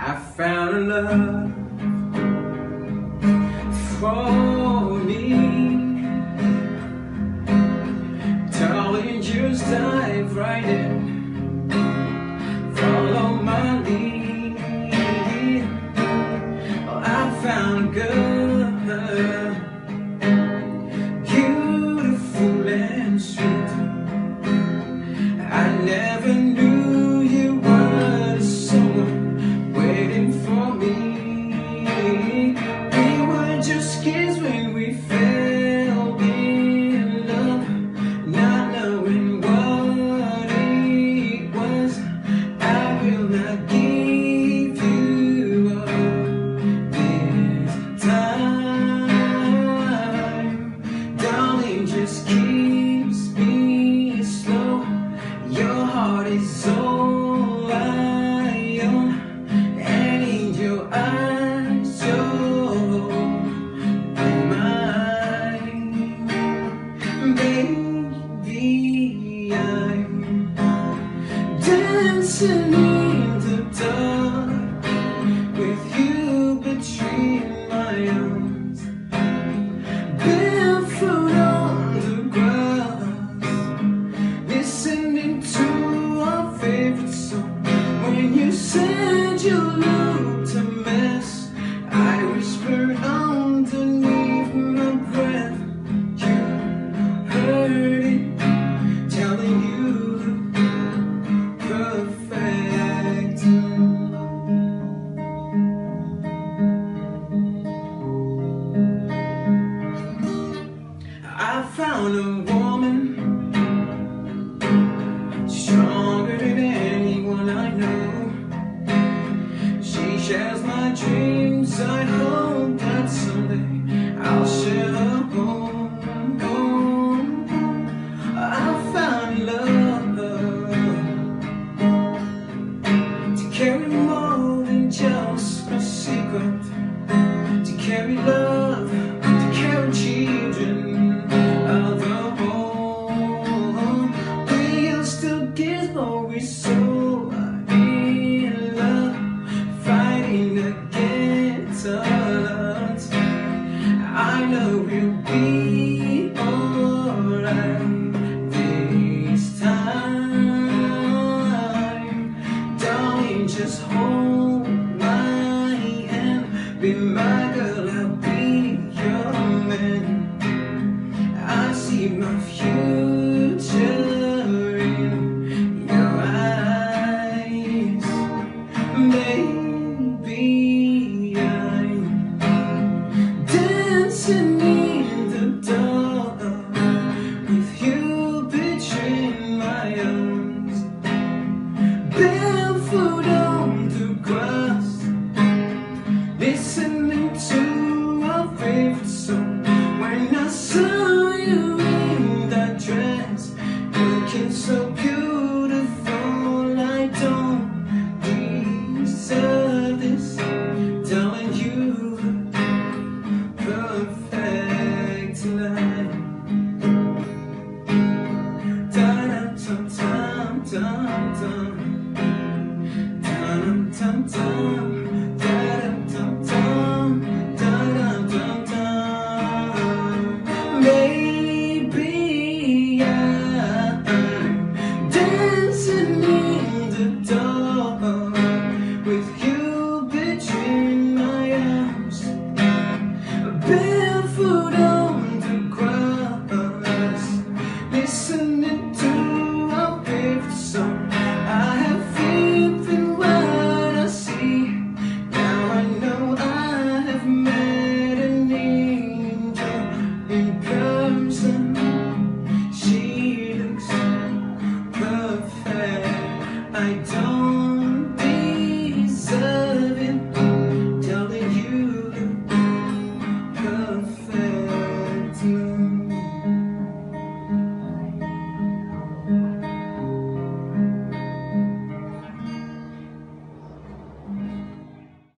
I found a love for me. Darling, just dive right in, follow my lead. Oh, I found a girl, beautiful and sweet. I never knew you were someone waiting for me. We were just kids when we fell in love, not knowing what it was. I will not give you up this time. Darling, just keeps me slow. Your heart is all I own, and in your eyes you're mine. Baby, I'm dancing in the dark with you between my arms, barefoot on the grass, listening to our favorite song. When you said you looked a mess, I whispered underneath my breath. You heard it, telling you perfect. I found a woman stronger than anyone I know. She shares my dreams. I hope that someday I'll share her home. I found love to carry more than just a secret, to carry love, to carry children of the home. We are still kids, but we're so in love, fighting against odds. I know we'll be alright this time. Darling, just hold my hand, be my girl, I'll be your man. I see my future in your eyes. Baby, I'm dancing in the dark with you between my arms, barefoot on the grass, listening to our favorite song. When I saw you in that dress, looking so beautiful, I don't deserve this, telling you perfect tonight. Da-dum-dum-dum-dum-dum, da-dum-dum-dum.